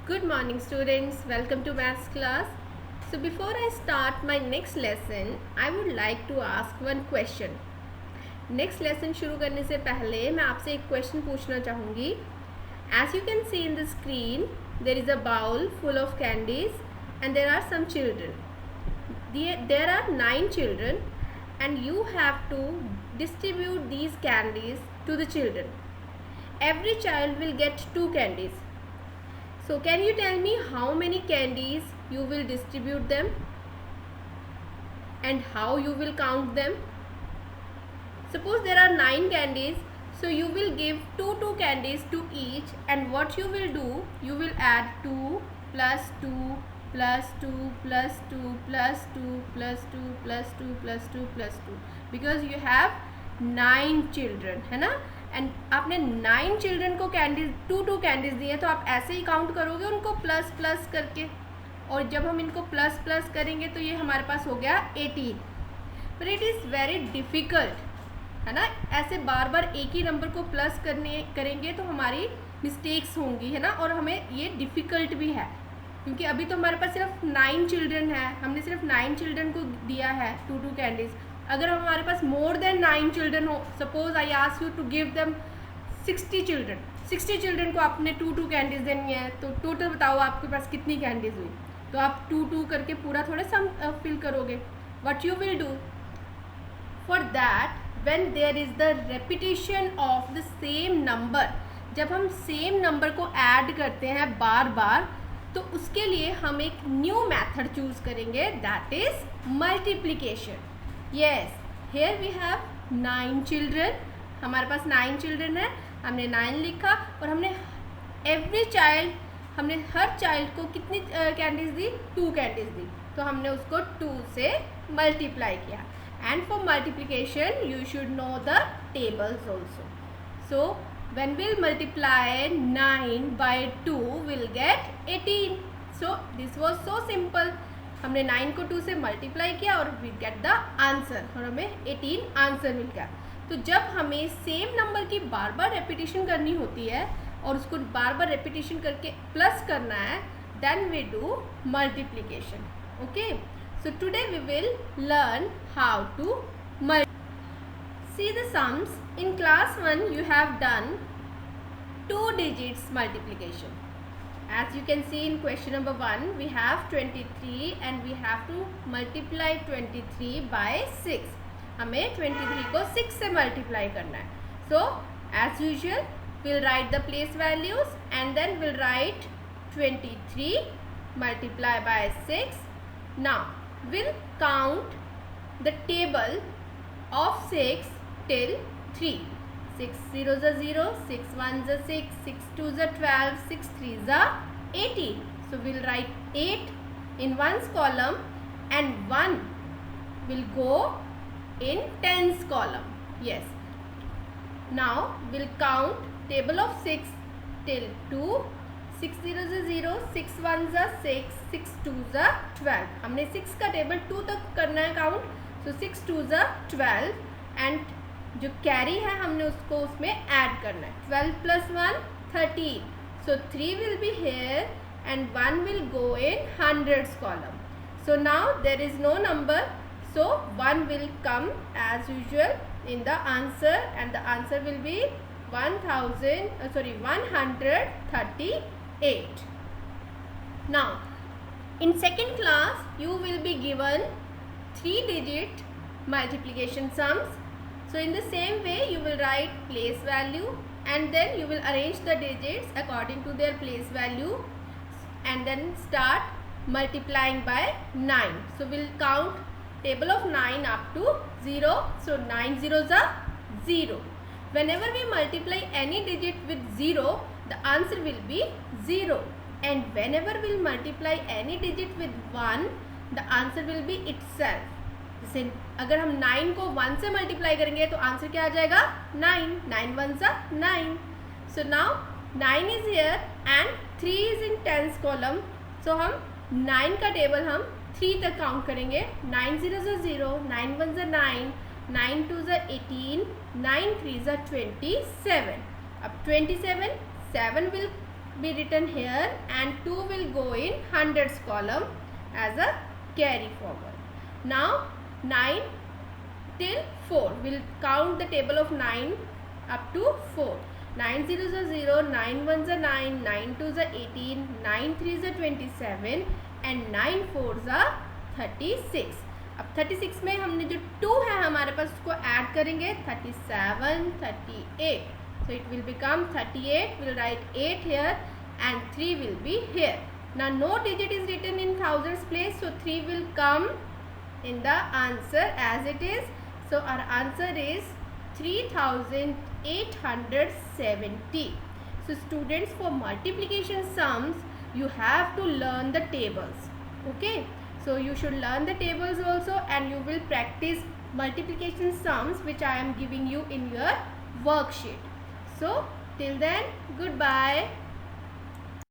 Good morning students, welcome to maths class. So before I start my next lesson, I would like to ask one question. Next lesson शुरू करने से पहले मैं आपसे एक question पूछना चाहूँगी. As you can see in the screen, there is a bowl full of candies and there are some children. There are 9 children and you have to distribute these candies to the children. Every child will get 2 candies. So can you tell me how many candies you will distribute them and how you will count them? Suppose there are 9 candies, so you will give 2 candies to each, and what you will do, you will add 2 plus 2 plus 2 plus 2 plus 2 plus 2 plus 2 plus 2 plus 2 because you have 9 children, है ना. And आपने 9 children को candies 2 candies दी है, तो आप ऐसे ही count करोगे उनको प्लस प्लस करके, और जब हम इनको प्लस प्लस करेंगे तो ये हमारे पास हो गया 18. But it is very difficult, है ना. ऐसे बार बार एक ही नंबर को प्लस करेंगे तो हमारी मिस्टेक्स होंगी, है ना, और हमें ये डिफ़िकल्ट भी है क्योंकि अभी तो हमारे पास सिर्फ 9 चिल्ड्रन है. हमने सिर्फ 9 चिल्ड्रन को दिया है 2 कैंडीज़. अगर हमारे पास मोर देन 9 चिल्ड्रन हो, suppose I ask you to give them 60 children को आपने 2 कैंडीज देनी है, तो टोटल बताओ आपके पास कितनी कैंडीज हुई. तो आप 2 करके पूरा थोड़ा सम फिल करोगे. What you will do for that, when there is the repetition of the same number, जब हम सेम नंबर को ऐड करते हैं बार बार, तो उसके लिए हम एक न्यू मैथड चूज़ करेंगे, that is multiplication. Yes, here we have 9 children. हमारे पास 9 चिल्ड्रन है, हमने 9 लिखा और हमने हमने हर चाइल्ड को कितनी कैंडीज दी, 2 कैंडीज दी, तो हमने उसको 2 से मल्टीप्लाई किया. And for multiplication you should know the tables also. So when will multiply 9 by 2 will get 18. So this was so simple. हमने 9 को 2 से मल्टीप्लाई किया और वी गेट द आंसर, और हमें 18 आंसर मिल गया. तो जब हमें सेम नंबर की बार बार रेपिटेशन करनी होती है और उसको बार बार रेपिटेशन करके प्लस करना है, then we do multiplication. Okay, so today we will learn how to see the sums. In class 1 you have done 2 digits multiplication. As you can see in question number 1, we have 23 and we have to multiply 23 by 6. हमें 23 को 6 से multiply करना है. So as usual, we'll write the place values and then we'll write 23 multiply by 6. Now we'll count the table of 6 till 3. 6 zeros are 0, 6 ones are 6, 6 twos are 12, 6 threes are 18. So we'll write 8 in ones column and 1 will go in tens column. Yes. Now we'll count table of 6 till 2. 6 zeros are 0, 6 ones are 6, 6 twos are 12. हमने 6 का table 2 तक करना है count. So 6 twos are 12 and जो carry है हमने उसको उसमें ऐड करना है. 12 plus 1 13. So 3 will be here and 1 will go in hundreds column. So now there is no number, so 1 will come as usual in the answer and the answer will be 138. Now in second class you will be given 3-digit multiplication sums. So in the same way you will write place value and then you will arrange the digits according to their place value and then start multiplying by 9. So we'll count table of 9 up to 0. So 9 zeros are 0. Whenever we multiply any digit with 0, the answer will be 0. And whenever we'll multiply any digit with 1, the answer will be itself. जैसे अगर हम 9 को 1 से multiply करेंगे तो answer क्या आ जाएगा, 9. 9 ones are 9. So now 9 is here and 3 is in tens column. So हम 9 का टेबल हम 3 तक काउंट करेंगे. 9 zeros are 0, 9 ones are 9, 9 twos are 18, 9 threes are 27. अब 27, 7 will be written here and 2 will go in hundreds column as a carry forward. Now 9 till 4. We'll count the table of 9 up to 4. 9 zeros are 0, 9 ones are 9, 9 twos are 18, 9 threes are 27 and 9 fours are 36. अब 36 में हमने जो 2 है हमारे पास उसको add करेंगे 37, 38. So it will become 38. We'll write 8 here and 3 will be here. Now no digit is written in thousands place, so 3 will come in the answer as it is. So our answer is 3870. So students, for multiplication sums you have to learn the tables. Okay, so you should learn the tables also and you will practice multiplication sums which I am giving you in your worksheet. So till then, goodbye.